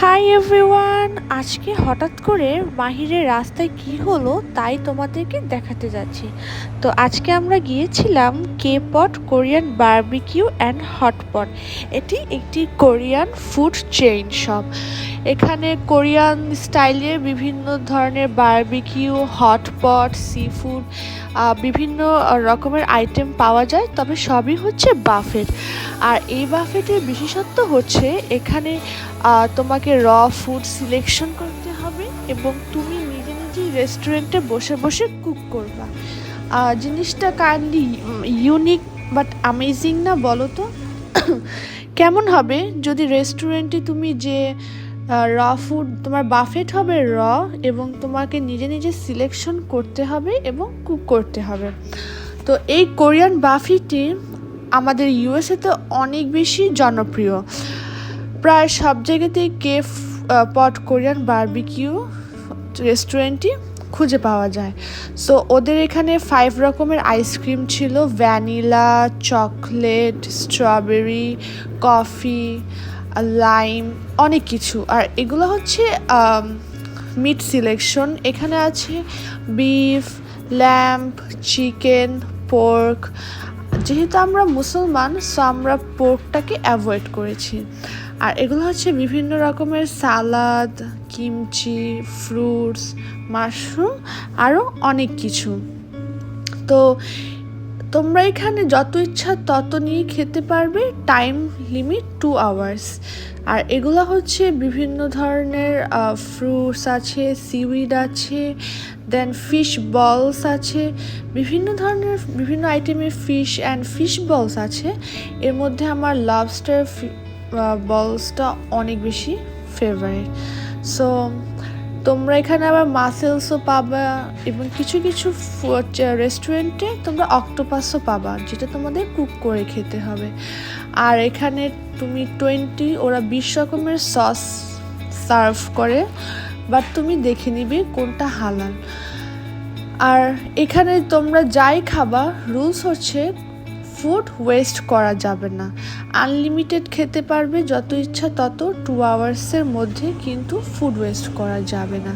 Hi everyone, আজকে হঠাৎ করে মাহিরের রাস্তায় কি হলো তাই তোমাদেরকে দেখাতে যাচ্ছি। তো আজকে আমরা গিয়েছিলাম কে পট কোরিয়ান বারবিকিউ অ্যান্ড হটপট। এটি একটি কোরিয়ান ফুড চেইন শপ। এখানে কোরিয়ান স্টাইলে বিভিন্ন ধরনের বারবিকিউ, হটপট, সি ফুড, বিভিন্ন রকমের আইটেম পাওয়া যায়, তবে সবই হচ্ছে বাফেট। আর এই বাফেটের বিশেষত্ব হচ্ছে এখানে তোমাকে র ফুড সিলেকশন করতে হবে এবং তুমি নিজে নিজেই রেস্টুরেন্টে বসে বসে কুক করবা। জিনিসটা কাইন্ডলি ইউনিক বাট অ্যামেজিং না, বলো তো? কেমন হবে যদি রেস্টুরেন্টে তুমি যে র ফুড, তোমার বাফেট হবে র, এবং তোমাকে নিজে নিজে সিলেকশন করতে হবে এবং কুক করতে হবে। তো এই কোরিয়ান বাফেটটি আমাদের ইউএসএতে অনেক বেশি জনপ্রিয়। প্রায় সব জায়গাতেই কেফ পট কোরিয়ান বারবিকিউ রেস্টুরেন্টই খুঁজে পাওয়া যায়। সো ওদের এখানে 5 রকমের আইসক্রিম ছিল: vanilla, chocolate, strawberry, coffee, lime, অনেক কিছু। আর এগুলো হচ্ছে মিট সিলেকশন। এখানে আছে বিফ, ল্যাম্প, চিকেন, পোর্ক। যেহেতু আমরা মুসলমান, সো আমরা পোর্কটাকে অ্যাভয়েড করেছি। আর এগুলো হচ্ছে বিভিন্ন রকমের সালাদ, কিমচি, ফ্রুটস, মাশরুম, আরও অনেক কিছু। তো তোমরা এখানে যত ইচ্ছা তত নিয়ে খেতে পারবে। Time limit 2 hours. আর এগুলো হচ্ছে বিভিন্ন ধরনের ফ্রুটস আছে, সিউইড আছে, দেন ফিশ বলস আছে, বিভিন্ন ধরনের বিভিন্ন আইটেমের ফিশ অ্যান্ড ফিশ বলস আছে। এর মধ্যে আমার লবস্টার বলসটা অনেক বেশি ফেভারিট। সো তোমরা এখানে আবার মাসেলসও পাবা, এবং কিছু কিছু রেস্টুরেন্টে তোমরা অক্টোপাসও পাবা, যেটা তোমাদের কুক করে খেতে হবে। আর এখানে তুমি 20 রকমের সস সার্ভ করে, বাট তুমি দেখে নিবে কোনটা হালাল। আর এখানে তোমরা যাই খাবা, রুলস হচ্ছে ফুড ওয়েস্ট করা যাবে না। আনলিমিটেড খেতে পারবে যত ইচ্ছা তত, 2 আওয়ার্সের মধ্যে, কিন্তু ফুড ওয়েস্ট করা যাবে না।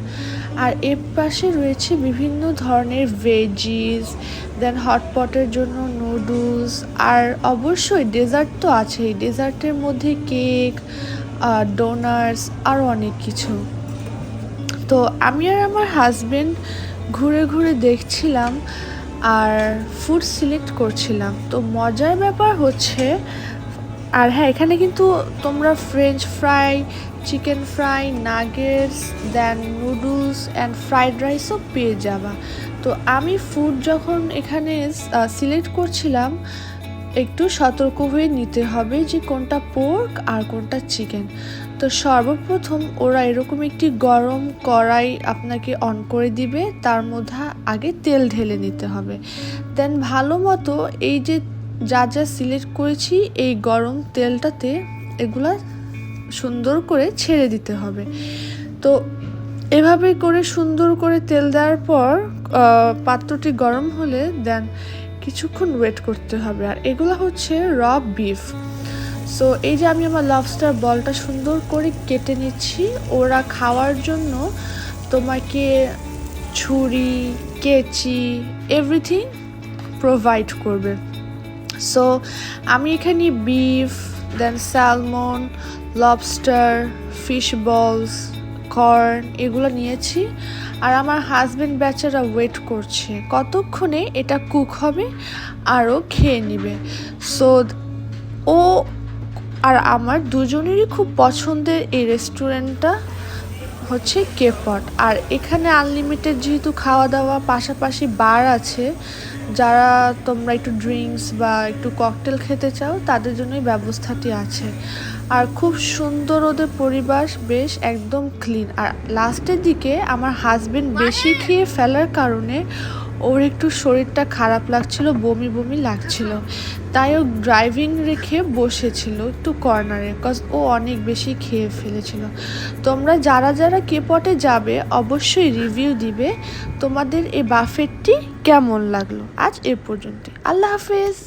আর এর পাশে রয়েছে বিভিন্ন ধরনের ভেজিস, দেন হটপটের জন্য নুডলস, আর অবশ্যই ডেজার্ট তো আছেই। ডেজার্টের মধ্যে কেক, ডোনাটস, আরও অনেক কিছু। তো আমি আর আমার হাজবেন্ড ঘুরে ঘুরে দেখছিলাম আর ফুড সিলেক্ট করছিলাম। তো মজার ব্যাপার হচ্ছে, আর হ্যাঁ, এখানে কিন্তু তোমরা French fry, chicken fry, nuggets, then noodles and fried রাইসও পেয়ে যাবা। তো আমি ফুড যখন এখানে সিলেক্ট করছিলাম, একটু সতর্ক হয়ে নিতে হবে যে কোনটা পোর্ক আর কোনটা চিকেন। তো সর্বপ্রথম ওরা এরকম একটি গরম কড়াই আপনাকে অন করে দিবে, তার মধ্যে আগে তেল ঢেলে নিতে হবে। দেন ভালো মতো এই যে যা যা সিলেক্ট করেছি, এই গরম তেলটাতে এগুলা সুন্দর করে ছেড়ে দিতে হবে। তো এভাবে করে সুন্দর করে তেল দেওয়ার পর পাত্রটি গরম হলে দেন কিছুক্ষণ ওয়েট করতে হবে। আর এগুলো হচ্ছে র বিফ। সো এই যে আমি আমার লবস্টার বলটা সুন্দর করে কেটে নিচ্ছি। ওরা খাওয়ার জন্য তোমাকে ছুরি, কেচি, এভরিথিং প্রোভাইড করবে। সো আমি এখানে বিফ, দেন স্যালমন, লবস্টার, ফিশ বলস, কর্ন, এগুলো নিয়েছি। আর আমার হাজব্যান্ড বেচারা ওয়েট করছে কতক্ষণে এটা কুক হবে আরও খেয়ে নেবে। সো ও আর আমার দুজনেরই খুব পছন্দের এই রেস্টুরেন্টটা হচ্ছে কে পট। আর এখানে আনলিমিটেড যেহেতু খাওয়া দাওয়া, পাশাপাশি বার আছে। যারা তোমরা একটু ড্রিঙ্কস বা একটু ককটেল খেতে চাও, তাদের জন্যই ব্যবস্থাটি আছে। আর খুব সুন্দর ওদের পরিবেশ, বেশ একদম ক্লিন। আর লাস্টের দিকে আমার হাজবেন্ড বেশি খেয়ে ফেলার কারণে ওর একটু শরীরটা খারাপ লাগছিল, বমি বমি লাগছিল, তাই ও ড্রাইভিং রেখে বসেছিল একটু কর্নারে, কজ ও অনেক বেশি খেয়ে ফেলেছিল। তোমরা যারা যারা কে পটে যাবে অবশ্যই রিভিউ দিবে তোমাদের এই বাফেটটি কেমন লাগলো। আজ এ পর্যন্ত, আল্লাহ হাফেজ।